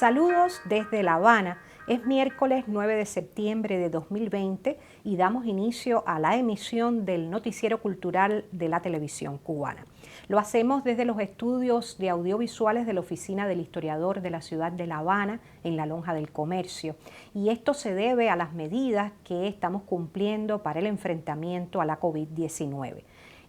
Saludos desde La Habana. Es miércoles 9 de septiembre de 2020 y damos inicio a la emisión del noticiero cultural de la televisión cubana. Lo hacemos desde los estudios de audiovisuales de la Oficina del Historiador de la ciudad de La Habana, en la Lonja del Comercio. Y esto se debe a las medidas que estamos cumpliendo para el enfrentamiento a la COVID-19.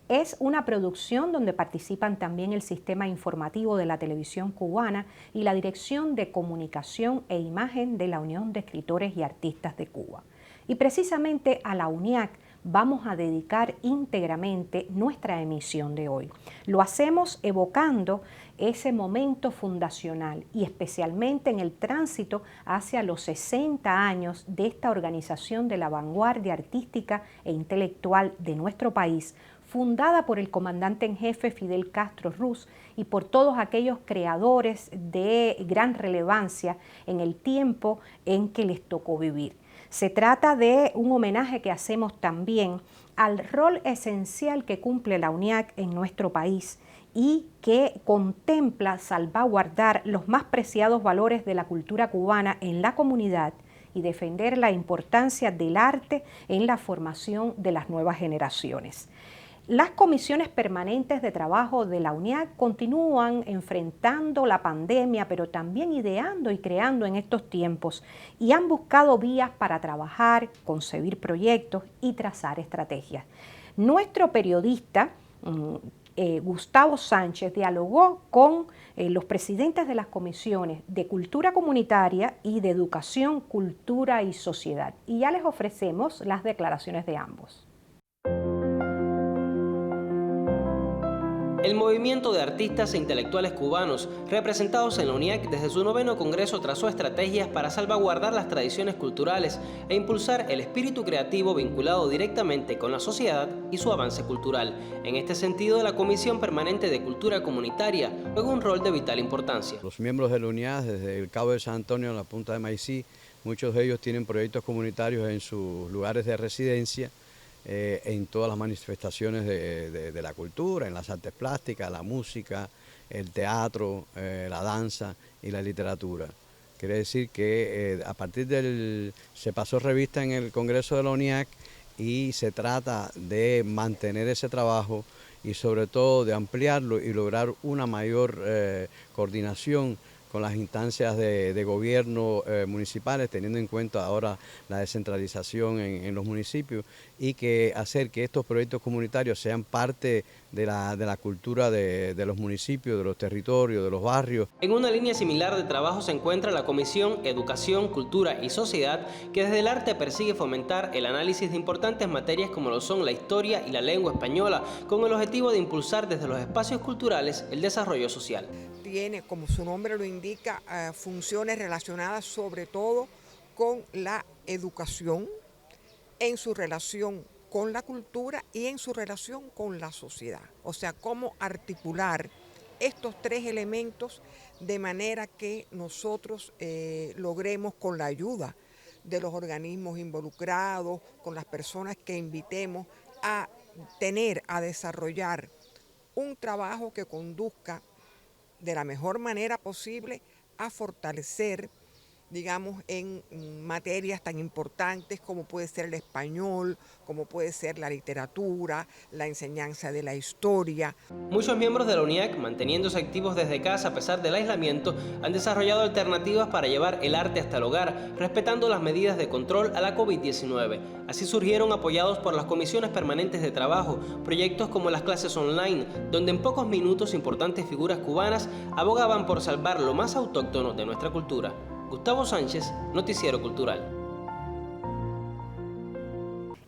Es una producción donde participan también el sistema informativo de la televisión cubana y la Dirección de Comunicación e Imagen de la Unión de Escritores y Artistas de Cuba. Y precisamente a la UNIAC vamos a dedicar íntegramente nuestra emisión de hoy. Lo hacemos evocando ese momento fundacional y especialmente en el tránsito hacia los 60 años de esta organización de la vanguardia artística e intelectual de nuestro país, fundada por el comandante en jefe Fidel Castro Ruz y por todos aquellos creadores de gran relevancia en el tiempo en que les tocó vivir. Se trata de un homenaje que hacemos también al rol esencial que cumple la UNIAC en nuestro país y que contempla salvaguardar los más preciados valores de la cultura cubana en la comunidad y defender la importancia del arte en la formación de las nuevas generaciones. Las comisiones permanentes de trabajo de la UNIAC continúan enfrentando la pandemia, pero también ideando y creando en estos tiempos y han buscado vías para trabajar, concebir proyectos y trazar estrategias. Nuestro periodista Gustavo Sánchez dialogó con los presidentes de las comisiones de Cultura Comunitaria y de Educación, Cultura y Sociedad. Y ya les ofrecemos las declaraciones de ambos. El movimiento de artistas e intelectuales cubanos representados en la UNIAC desde su 9º Congreso trazó estrategias para salvaguardar las tradiciones culturales e impulsar el espíritu creativo vinculado directamente con la sociedad y su avance cultural. En este sentido, la Comisión Permanente de Cultura Comunitaria juega un rol de vital importancia. Los miembros de la UNIAC, desde el Cabo de San Antonio a la Punta de Maicí, muchos de ellos tienen proyectos comunitarios en sus lugares de residencia, en todas las manifestaciones de la cultura, en las artes plásticas, la música, el teatro, la danza y la literatura. Quiere decir que a partir se pasó revista en el Congreso de la UNIAC y se trata de mantener ese trabajo y sobre todo de ampliarlo y lograr una mayor coordinación con las instancias de gobierno municipales, teniendo en cuenta ahora la descentralización en los municipios y hacer que estos proyectos comunitarios sean parte de la cultura de los municipios, de los territorios, de los barrios. En una línea similar de trabajo se encuentra la Comisión Educación, Cultura y Sociedad, que desde el arte persigue fomentar el análisis de importantes materias como lo son la historia y la lengua española, con el objetivo de impulsar desde los espacios culturales el desarrollo social. Tiene, como su nombre lo indica, funciones relacionadas sobre todo con la educación, en su relación con la cultura y en su relación con la sociedad. O sea, cómo articular estos tres elementos de manera que nosotros logremos, con la ayuda de los organismos involucrados, con las personas que invitemos a desarrollar un trabajo que conduzca de la mejor manera posible a fortalecer, digamos, en materias tan importantes como puede ser el español, como puede ser la literatura, la enseñanza de la historia. Muchos miembros de la UNIAC, manteniéndose activos desde casa a pesar del aislamiento, han desarrollado alternativas para llevar el arte hasta el hogar, respetando las medidas de control a la COVID-19. Así surgieron, apoyados por las comisiones permanentes de trabajo, proyectos como las clases online, donde en pocos minutos importantes figuras cubanas abogaban por salvar lo más autóctono de nuestra cultura. Gustavo Sánchez, Noticiero Cultural.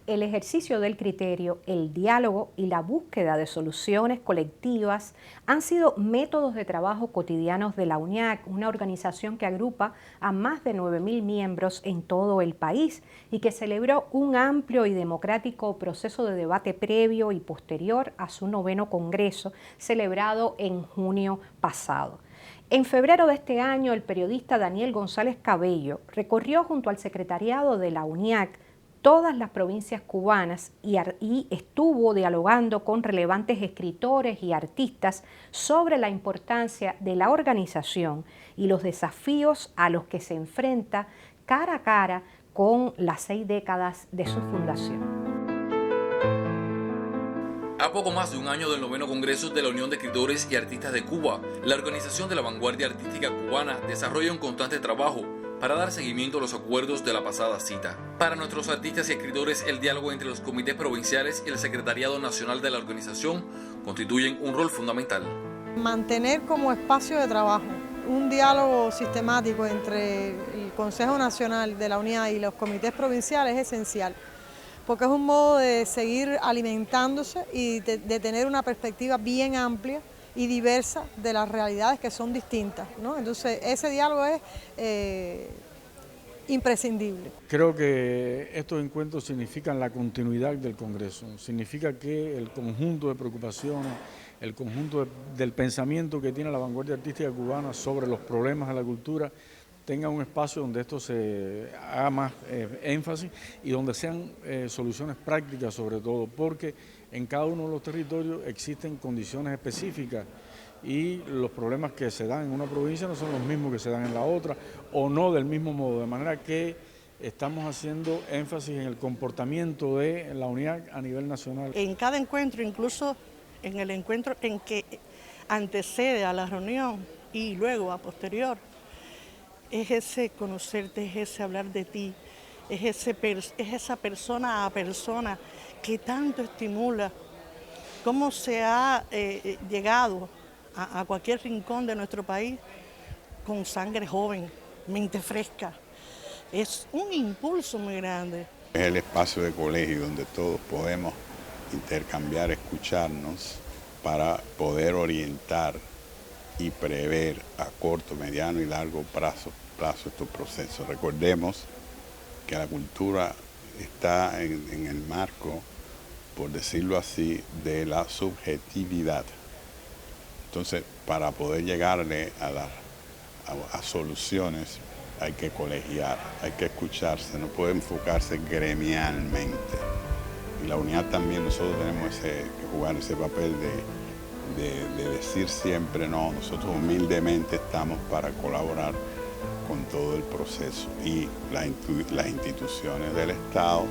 El ejercicio del criterio, el diálogo y la búsqueda de soluciones colectivas han sido métodos de trabajo cotidianos de la UNIAC, una organización que agrupa a más de 9.000 miembros en todo el país y que celebró un amplio y democrático proceso de debate previo y posterior a su 9º Congreso, celebrado en junio pasado. En febrero de este año, el periodista Daniel González Cabello recorrió junto al secretariado de la UNIAC todas las provincias cubanas y estuvo dialogando con relevantes escritores y artistas sobre la importancia de la organización y los desafíos a los que se enfrenta cara a cara con las 6 décadas de su fundación. A poco más de un año del 9º Congreso de la Unión de Escritores y Artistas de Cuba, la Organización de la Vanguardia Artística Cubana desarrolla un constante trabajo para dar seguimiento a los acuerdos de la pasada cita. Para nuestros artistas y escritores, el diálogo entre los comités provinciales y el Secretariado Nacional de la organización constituyen un rol fundamental. Mantener como espacio de trabajo un diálogo sistemático entre el Consejo Nacional de la Unidad y los comités provinciales es esencial, porque es un modo de seguir alimentándose y de tener una perspectiva bien amplia y diversa de las realidades que son distintas, ¿no? Entonces ese diálogo es imprescindible. Creo que estos encuentros significan la continuidad del Congreso, significa que el conjunto de preocupaciones, el conjunto del pensamiento que tiene la vanguardia artística cubana sobre los problemas de la cultura tenga un espacio donde esto se haga más énfasis y donde sean soluciones prácticas sobre todo, porque en cada uno de los territorios existen condiciones específicas y los problemas que se dan en una provincia no son los mismos que se dan en la otra o no del mismo modo, de manera que estamos haciendo énfasis en el comportamiento de la unidad a nivel nacional. En cada encuentro, incluso en el encuentro en que antecede a la reunión y luego a posterior, es ese conocerte, es ese hablar de ti, es esa persona a persona que tanto estimula. Cómo se ha llegado a cualquier rincón de nuestro país con sangre joven, mente fresca. Es un impulso muy grande. Es el espacio de colegio donde todos podemos intercambiar, escucharnos para poder orientar y prever a corto, mediano y largo plazo estos procesos. Recordemos que la cultura está en el marco, por decirlo así, de la subjetividad. Entonces, para poder llegarle a soluciones hay que colegiar, hay que escucharse, no puede enfocarse gremialmente. Y la unidad también, nosotros tenemos que jugar ese papel de decir siempre no, nosotros humildemente estamos para colaborar con todo el proceso y las instituciones del Estado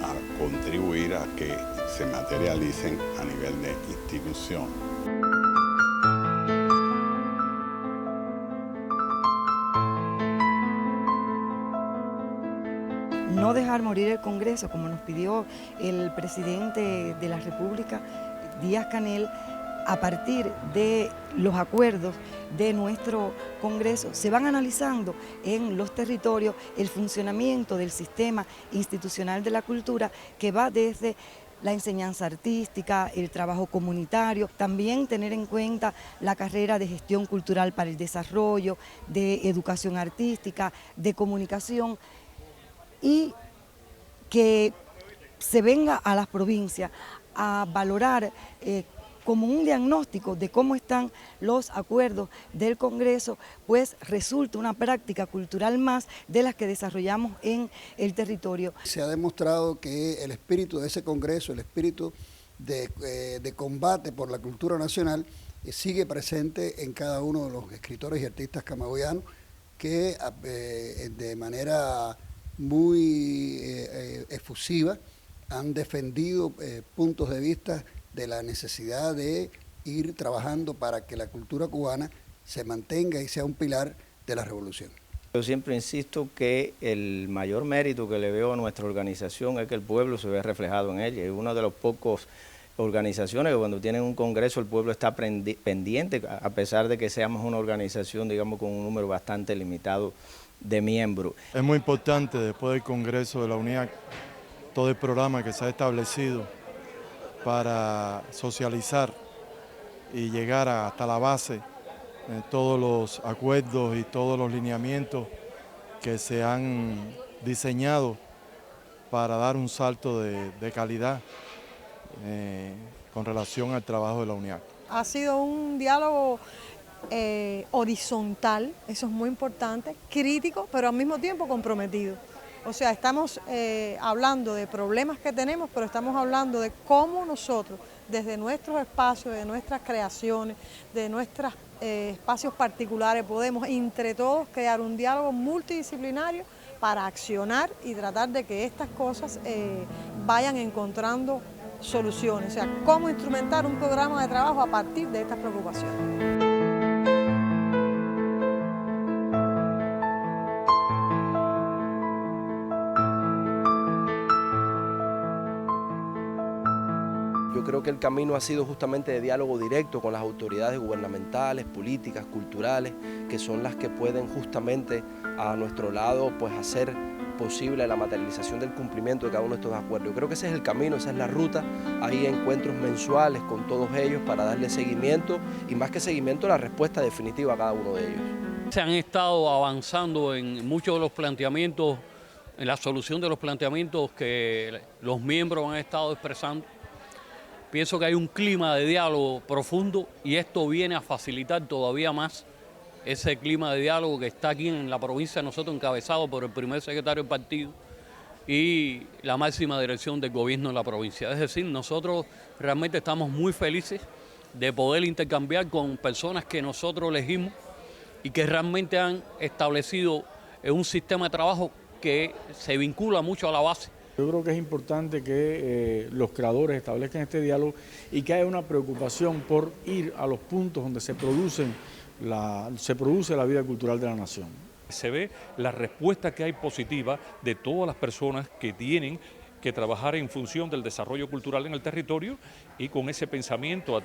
a contribuir a que se materialicen a nivel de institución. No dejar morir el Congreso, como nos pidió el presidente de la República, Díaz-Canel. A partir de los acuerdos de nuestro Congreso, se van analizando en los territorios el funcionamiento del sistema institucional de la cultura, que va desde la enseñanza artística, el trabajo comunitario, también tener en cuenta la carrera de gestión cultural para el desarrollo, de educación artística, de comunicación, y que se venga a las provincias a valorar como un diagnóstico de cómo están los acuerdos del Congreso, pues resulta una práctica cultural más de las que desarrollamos en el territorio. Se ha demostrado que el espíritu de ese Congreso, el espíritu de combate por la cultura nacional, sigue presente en cada uno de los escritores y artistas camagüeyanos que de manera muy efusiva han defendido puntos de vista de la necesidad de ir trabajando para que la cultura cubana se mantenga y sea un pilar de la revolución. Yo siempre insisto que el mayor mérito que le veo a nuestra organización es que el pueblo se ve reflejado en ella. Es una de las pocas organizaciones que cuando tienen un congreso el pueblo está pendiente, a pesar de que seamos una organización, digamos, con un número bastante limitado de miembros. Es muy importante después del Congreso de la UNIAC, todo el programa que se ha establecido para socializar y llegar hasta la base de todos los acuerdos y todos los lineamientos que se han diseñado para dar un salto de calidad con relación al trabajo de la UNIAC. Ha sido un diálogo horizontal, eso es muy importante, crítico, pero al mismo tiempo comprometido. O sea, estamos hablando de problemas que tenemos, pero estamos hablando de cómo nosotros, desde nuestros espacios, de nuestras creaciones, de nuestros espacios particulares, podemos entre todos crear un diálogo multidisciplinario para accionar y tratar de que estas cosas vayan encontrando soluciones. O sea, cómo instrumentar un programa de trabajo a partir de estas preocupaciones. Yo creo que el camino ha sido justamente de diálogo directo con las autoridades gubernamentales, políticas, culturales, que son las que pueden justamente a nuestro lado pues hacer posible la materialización del cumplimiento de cada uno de estos acuerdos. Yo creo que ese es el camino, esa es la ruta. Hay encuentros mensuales con todos ellos para darle seguimiento y más que seguimiento, la respuesta definitiva a cada uno de ellos. Se han estado avanzando en muchos de los planteamientos, en la solución de los planteamientos que los miembros han estado expresando. Pienso que hay un clima de diálogo profundo y esto viene a facilitar todavía más ese clima de diálogo que está aquí en la provincia de nosotros, encabezado por el primer secretario del partido y la máxima dirección del gobierno de la provincia. Es decir, nosotros realmente estamos muy felices de poder intercambiar con personas que nosotros elegimos y que realmente han establecido un sistema de trabajo que se vincula mucho a la base. Yo creo que es importante que los creadores establezcan este diálogo y que haya una preocupación por ir a los puntos donde se produce la vida cultural de la nación. Se ve la respuesta que hay positiva de todas las personas que tienen que trabajar en función del desarrollo cultural en el territorio y con ese pensamiento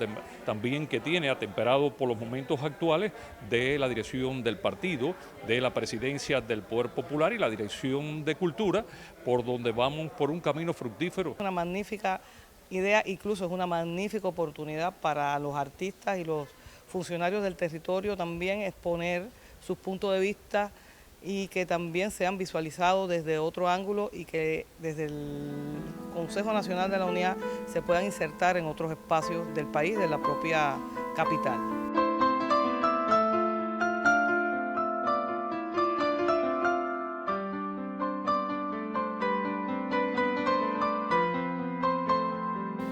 también que tiene atemperado por los momentos actuales de la dirección del partido, de la presidencia del Poder Popular y la dirección de Cultura, por donde vamos por un camino fructífero. Una magnífica idea, incluso es una magnífica oportunidad para los artistas y los funcionarios del territorio también exponer sus puntos de vista y que también sean visualizados desde otro ángulo y que desde el Consejo Nacional de la Unidad se puedan insertar en otros espacios del país, de la propia capital.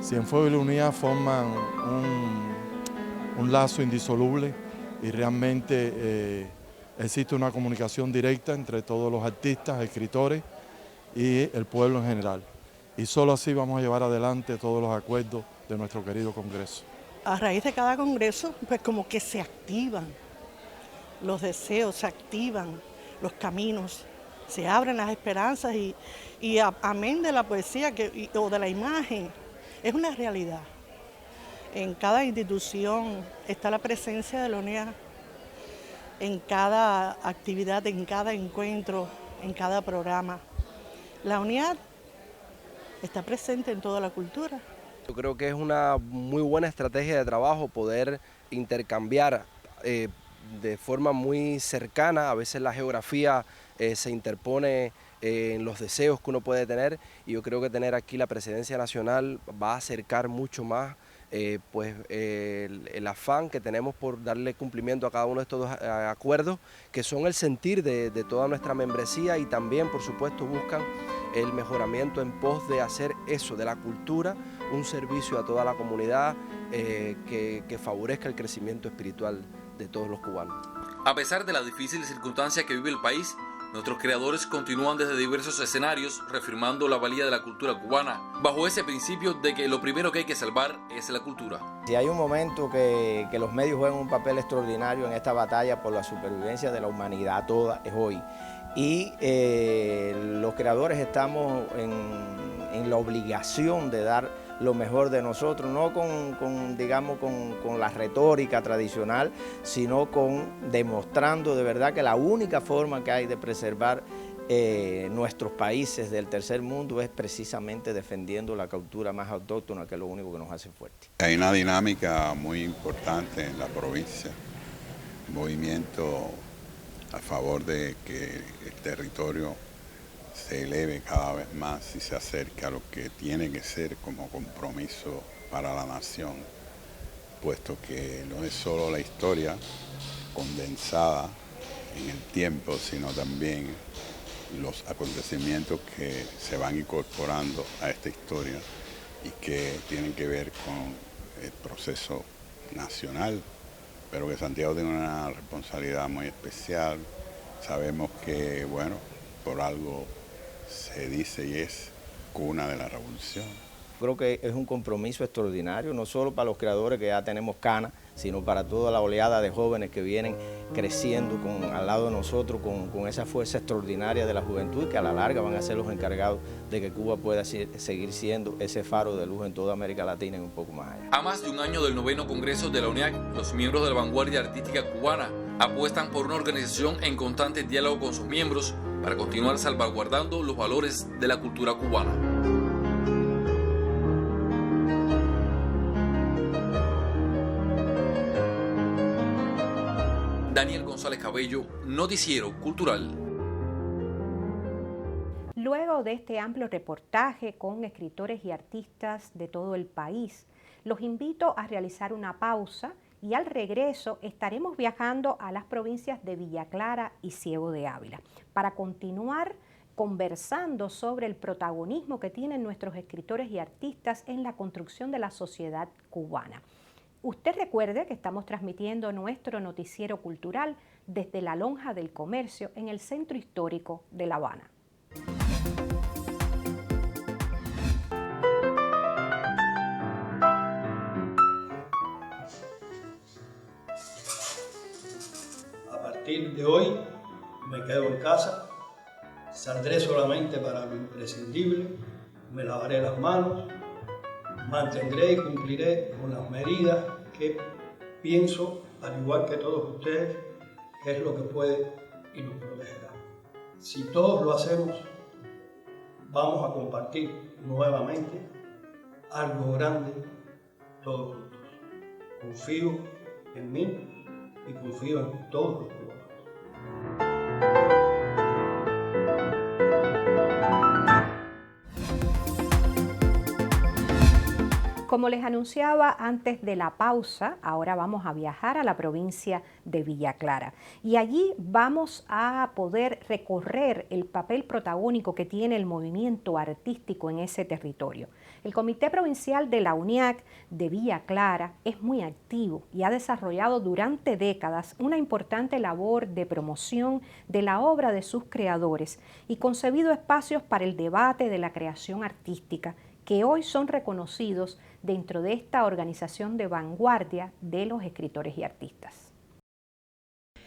Cienfuegos y la Unidad forman un lazo indisoluble y realmente existe una comunicación directa entre todos los artistas, escritores y el pueblo en general. Y solo así vamos a llevar adelante todos los acuerdos de nuestro querido Congreso. A raíz de cada Congreso, pues como que se activan los deseos, se activan los caminos, se abren las esperanzas y amén de la poesía o de la imagen, es una realidad. En cada institución está la presencia de la unidad. En cada actividad, en cada encuentro, en cada programa. La unidad está presente en toda la cultura. Yo creo que es una muy buena estrategia de trabajo poder intercambiar de forma muy cercana. A veces la geografía se interpone en los deseos que uno puede tener y yo creo que tener aquí la presidencia nacional va a acercar mucho más el afán que tenemos por darle cumplimiento a cada uno de estos acuerdos, que son el sentir de toda nuestra membresía y también, por supuesto, buscan el mejoramiento en pos de hacer eso, de la cultura, un servicio a toda la comunidad que favorezca el crecimiento espiritual de todos los cubanos. A pesar de la difícil circunstancia que vive el país, nuestros creadores continúan desde diversos escenarios reafirmando la valía de la cultura cubana, bajo ese principio de que lo primero que hay que salvar es la cultura. Si hay un momento que los medios juegan un papel extraordinario en esta batalla por la supervivencia de la humanidad toda, es hoy. Y los creadores estamos en la obligación de dar lo mejor de nosotros, no con la retórica tradicional, sino demostrando de verdad que la única forma que hay de preservar nuestros países del tercer mundo es precisamente defendiendo la cultura más autóctona, que es lo único que nos hace fuertes. Hay una dinámica muy importante en la provincia, un movimiento a favor de que el territorio se eleve cada vez más y se acerque a lo que tiene que ser como compromiso para la nación, puesto que no es solo la historia condensada en el tiempo, sino también los acontecimientos que se van incorporando a esta historia y que tienen que ver con el proceso nacional, pero que Santiago tiene una responsabilidad muy especial. Sabemos que, bueno, por algo se dice y es cuna de la revolución. Creo que es un compromiso extraordinario, no solo para los creadores que ya tenemos canas, sino para toda la oleada de jóvenes que vienen creciendo al lado de nosotros con esa fuerza extraordinaria de la juventud y que a la larga van a ser los encargados de que Cuba pueda seguir siendo ese faro de luz en toda América Latina y un poco más allá. A más de un año del 9º Congreso de la UNIAC, los miembros de la vanguardia artística cubana apuestan por una organización en constante diálogo con sus miembros para continuar salvaguardando los valores de la cultura cubana. Daniel González Cabello, Noticiero Cultural. Luego de este amplio reportaje con escritores y artistas de todo el país, los invito a realizar una pausa y al regreso estaremos viajando a las provincias de Villa Clara y Ciego de Ávila para continuar conversando sobre el protagonismo que tienen nuestros escritores y artistas en la construcción de la sociedad cubana. Usted recuerde que estamos transmitiendo nuestro noticiero cultural desde la Lonja del Comercio en el centro histórico de La Habana. A partir de hoy me quedo en casa, saldré solamente para lo imprescindible, me lavaré las manos, mantendré y cumpliré con las medidas que pienso, al igual que todos ustedes, que es lo que puede y nos protegerá. Si todos lo hacemos, vamos a compartir nuevamente algo grande todos juntos. Confío en mí y confío en todos los cubanos. Como les anunciaba antes de la pausa, ahora vamos a viajar a la provincia de Villa Clara y allí vamos a poder recorrer el papel protagónico que tiene el movimiento artístico en ese territorio. El Comité Provincial de la UNIAC de Villa Clara es muy activo y ha desarrollado durante décadas una importante labor de promoción de la obra de sus creadores y concebido espacios para el debate de la creación artística que hoy son reconocidos dentro de esta organización de vanguardia de los escritores y artistas.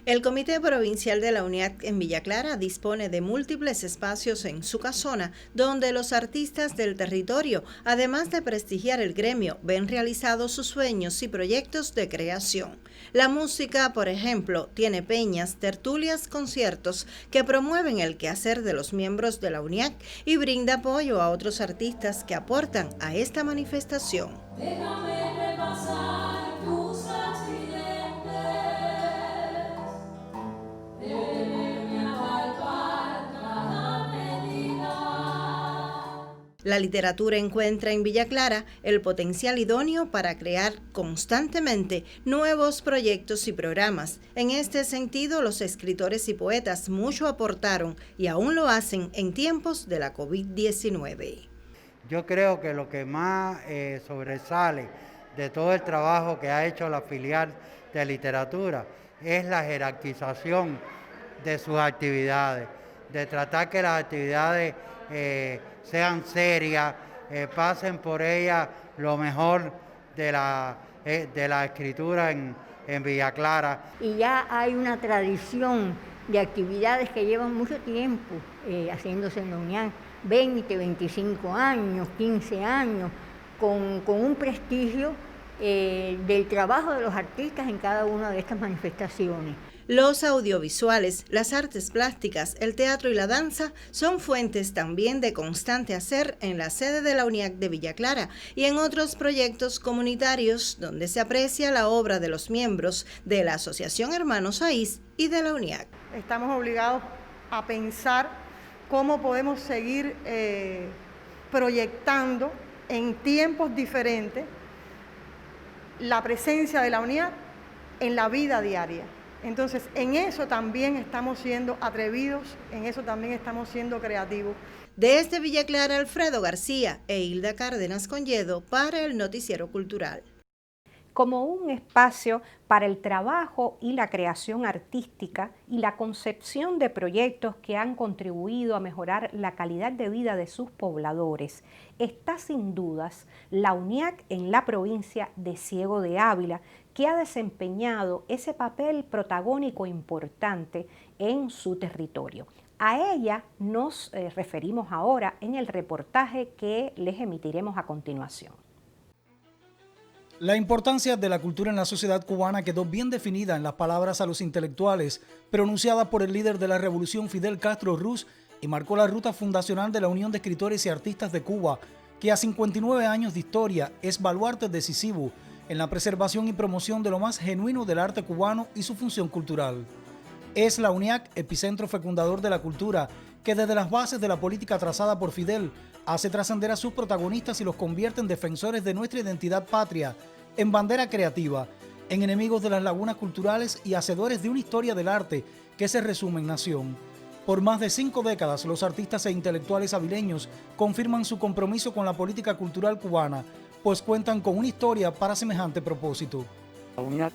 El Comité Provincial de la UNIAC en Villa Clara dispone de múltiples espacios en su casona donde los artistas del territorio, además de prestigiar el gremio, ven realizados sus sueños y proyectos de creación. La música, por ejemplo, tiene peñas, tertulias, conciertos que promueven el quehacer de los miembros de la UNIAC y brinda apoyo a otros artistas que aportan a esta manifestación. Déjame repasar tus La literatura encuentra en Villa Clara el potencial idóneo para crear constantemente nuevos proyectos y programas. En este sentido, los escritores y poetas mucho aportaron y aún lo hacen en tiempos de la COVID-19. Yo creo que lo que más sobresale de todo el trabajo que ha hecho la filial de literatura es la jerarquización de sus actividades, de tratar que las actividades sean serias, pasen por ellas lo mejor de la escritura en Villa Clara. Y ya hay una tradición de actividades que llevan mucho tiempo haciéndose en la UNIAC, 20, 25 años, 15 años, con un prestigio del trabajo de los artistas en cada una de estas manifestaciones. Los audiovisuales, las artes plásticas, el teatro y la danza son fuentes también de constante hacer en la sede de la UNIAC de Villa Clara y en otros proyectos comunitarios donde se aprecia la obra de los miembros de la Asociación Hermanos Saiz y de la UNIAC. Estamos obligados a pensar cómo podemos seguir proyectando en tiempos diferentes la presencia de la UNIAC en la vida diaria. Entonces, en eso también estamos siendo atrevidos, en eso también estamos siendo creativos. Desde Villa Clara, Alfredo García e Hilda Cárdenas Conyedo para el Noticiero Cultural. Como un espacio para el trabajo y la creación artística y la concepción de proyectos que han contribuido a mejorar la calidad de vida de sus pobladores, está sin dudas la UNIAC en la provincia de Ciego de Ávila, que ha desempeñado ese papel protagónico importante en su territorio. A ella nos referimos ahora en el reportaje que les emitiremos a continuación. La importancia de la cultura en la sociedad cubana quedó bien definida en las palabras a los intelectuales pronunciadas por el líder de la revolución Fidel Castro Ruz y marcó la ruta fundacional de la Unión de Escritores y Artistas de Cuba, que a 59 años de historia es baluarte decisivo en la preservación y promoción de lo más genuino del arte cubano y su función cultural. Es la UNIAC, epicentro fecundador de la cultura, que desde las bases de la política trazada por Fidel hace trascender a sus protagonistas y los convierte en defensores de nuestra identidad patria, en bandera creativa, en enemigos de las lagunas culturales y hacedores de una historia del arte que se resume en nación. Por más de 5 décadas, los artistas e intelectuales avileños confirman su compromiso con la política cultural cubana, pues cuentan con una historia para semejante propósito. La UNIAC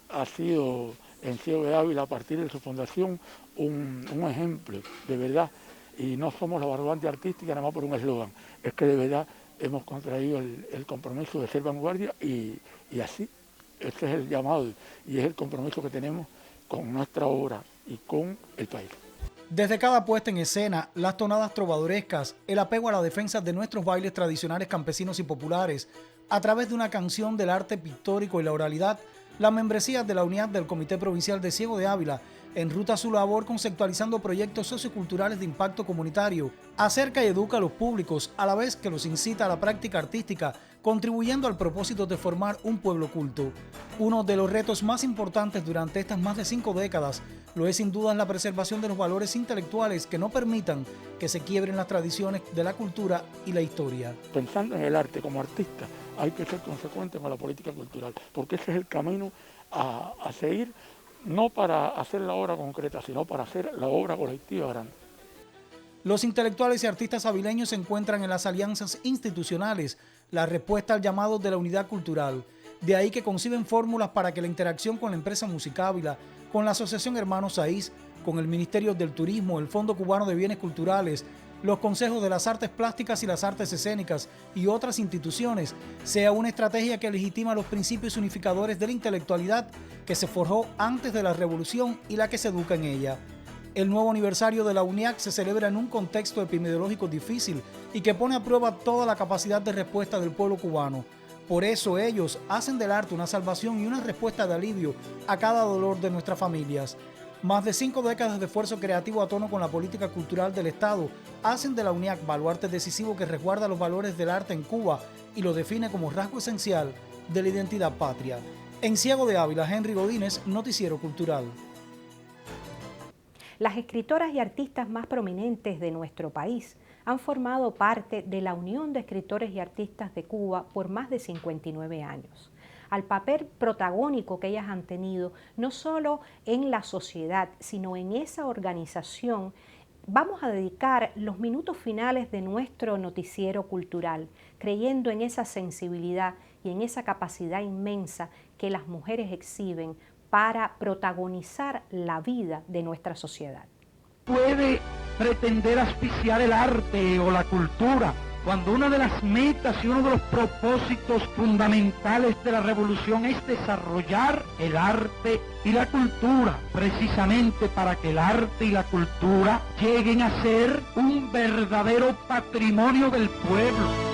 ha sido en Ciego de Ávila, a partir de su fundación, un ejemplo, de verdad. Y no somos la vanguardia artística nada más por un eslogan, es que de verdad hemos contraído el compromiso de ser vanguardia y así, ese es el llamado y es el compromiso que tenemos con nuestra obra y con el país. Desde cada puesta en escena, las tonadas trovadorescas, el apego a la defensa de nuestros bailes tradicionales campesinos y populares, a través de una canción del arte pictórico y la oralidad, la membresía de la unidad del Comité Provincial de Ciego de Ávila enruta su labor conceptualizando proyectos socioculturales de impacto comunitario, acerca y educa a los públicos a la vez que los incita a la práctica artística, contribuyendo al propósito de formar un pueblo culto. Uno de los retos más importantes durante estas más de 5 décadas lo es sin duda la preservación de los valores intelectuales que no permitan que se quiebren las tradiciones de la cultura y la historia. Pensando en el arte como artista, hay que ser consecuente con la política cultural, porque ese es el camino a seguir, no para hacer la obra concreta, sino para hacer la obra colectiva grande. Los intelectuales y artistas avileños se encuentran en las alianzas institucionales, la respuesta al llamado de la unidad cultural. De ahí que conciben fórmulas para que la interacción con la empresa Música Ávila, con la Asociación Hermanos Saiz, con el Ministerio del Turismo, el Fondo Cubano de Bienes Culturales, los consejos de las artes plásticas y las artes escénicas y otras instituciones, sea una estrategia que legitima los principios unificadores de la intelectualidad que se forjó antes de la revolución y la que se educa en ella. El nuevo aniversario de la UNIAC se celebra en un contexto epidemiológico difícil y que pone a prueba toda la capacidad de respuesta del pueblo cubano. Por eso ellos hacen del arte una salvación y una respuesta de alivio a cada dolor de nuestras familias. Más de 5 décadas de esfuerzo creativo a tono con la política cultural del Estado hacen de la UNIAC baluarte decisivo que resguarda los valores del arte en Cuba y lo define como rasgo esencial de la identidad patria. En Ciego de Ávila, Henry Godínez, Noticiero Cultural. Las escritoras y artistas más prominentes de nuestro país han formado parte de la Unión de Escritores y Artistas de Cuba por más de 59 años. Al papel protagónico que ellas han tenido, no solo en la sociedad, sino en esa organización, vamos a dedicar los minutos finales de nuestro noticiero cultural, creyendo en esa sensibilidad y en esa capacidad inmensa que las mujeres exhiben para protagonizar la vida de nuestra sociedad. Puede pretender auspiciar el arte o la cultura, cuando una de las metas y uno de los propósitos fundamentales de la revolución es desarrollar el arte y la cultura, precisamente para que el arte y la cultura lleguen a ser un verdadero patrimonio del pueblo.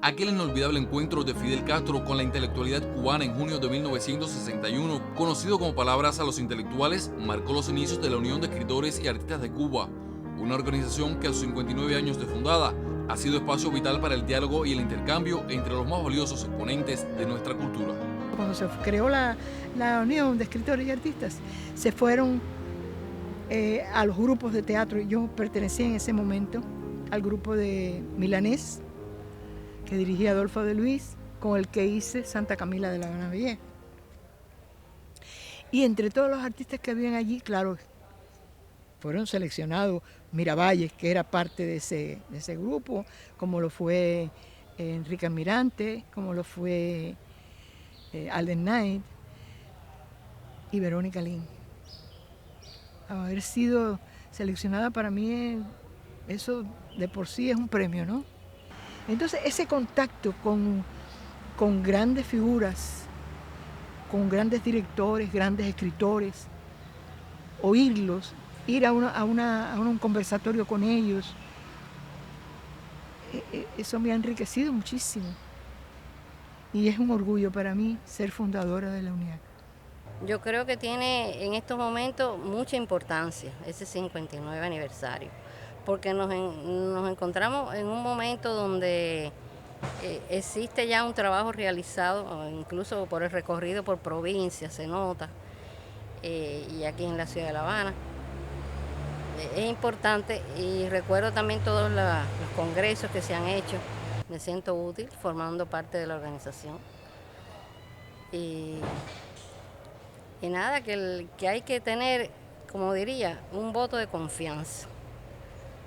Aquel inolvidable encuentro de Fidel Castro con la intelectualidad cubana en junio de 1961, conocido como Palabras a los Intelectuales, marcó los inicios de la Unión de Escritores y Artistas de Cuba, una organización que a sus 59 años de fundada ha sido espacio vital para el diálogo y el intercambio entre los más valiosos exponentes de nuestra cultura. Cuando se creó la Unión de Escritores y Artistas, se fueron a los grupos de teatro. Yo pertenecía en ese momento al grupo de Milanés, que dirigía Adolfo de Luis, con el que hice Santa Camila de la Granavillé. Y entre todos los artistas que habían allí, claro, fueron seleccionados Miravalles, que era parte de ese grupo, como lo fue Enrique Almirante, como lo fue Alden Knight y Verónica Lynn. Haber sido seleccionada para mí, eso de por sí es un premio, ¿no? Entonces ese contacto con grandes figuras, con grandes directores, grandes escritores, oírlos, ir a un conversatorio con ellos, eso me ha enriquecido muchísimo. Y es un orgullo para mí ser fundadora de la UNIAC. Yo creo que tiene en estos momentos mucha importancia ese 59 aniversario, porque nos encontramos en un momento donde existe ya un trabajo realizado, incluso por el recorrido por provincias, se nota, y aquí en la ciudad de La Habana. Es importante, y recuerdo también todos los congresos que se han hecho. Me siento útil formando parte de la organización. Y nada, que hay que tener, como diría, un voto de confianza,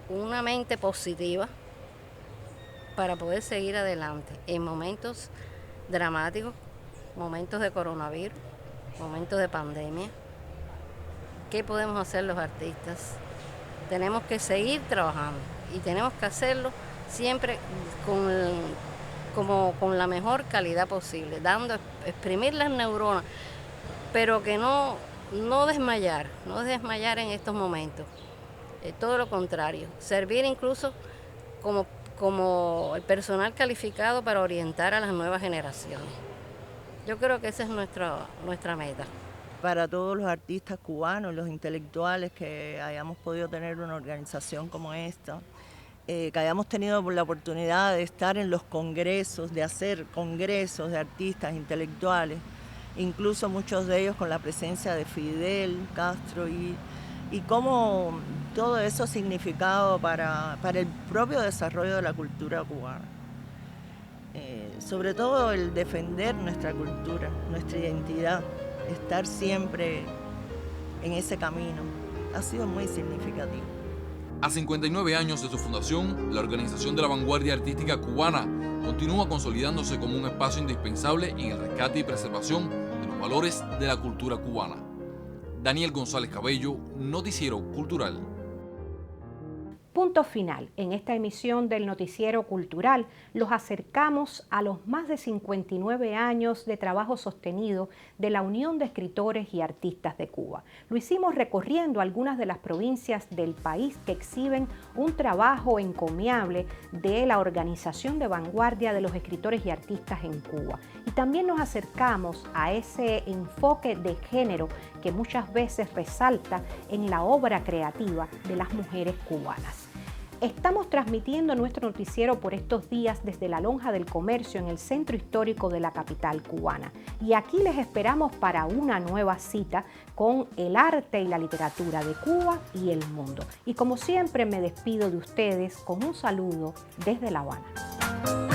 una mente positiva para poder seguir adelante en momentos dramáticos, momentos de coronavirus, momentos de pandemia. ¿Qué podemos hacer los artistas? Tenemos que seguir trabajando y tenemos que hacerlo siempre con la mejor calidad posible, exprimir las neuronas, pero que no desmayar en estos momentos. Todo lo contrario, servir incluso como el personal calificado para orientar a las nuevas generaciones. Yo creo que esa es nuestra meta. Para todos los artistas cubanos, los intelectuales que hayamos podido tener una organización como esta, que hayamos tenido la oportunidad de estar en los congresos, de hacer congresos de artistas intelectuales, incluso muchos de ellos con la presencia de Fidel Castro y cómo todo eso ha significado para el propio desarrollo de la cultura cubana. Sobre todo el defender nuestra cultura, nuestra identidad, estar siempre en ese camino, ha sido muy significativo. A 59 años de su fundación, la Organización de la Vanguardia Artística Cubana continúa consolidándose como un espacio indispensable en el rescate y preservación de los valores de la cultura cubana. Daniel González Cabello, Noticiero Cultural. Punto final. En esta emisión del Noticiero Cultural los acercamos a los más de 59 años de trabajo sostenido de la Unión de Escritores y Artistas de Cuba. Lo hicimos recorriendo algunas de las provincias del país que exhiben un trabajo encomiable de la Organización de Vanguardia de los Escritores y Artistas en Cuba. Y también nos acercamos a ese enfoque de género que muchas veces resalta en la obra creativa de las mujeres cubanas. Estamos transmitiendo nuestro noticiero por estos días desde la Lonja del Comercio en el centro histórico de la capital cubana. Y aquí les esperamos para una nueva cita con el arte y la literatura de Cuba y el mundo. Y como siempre me despido de ustedes con un saludo desde La Habana.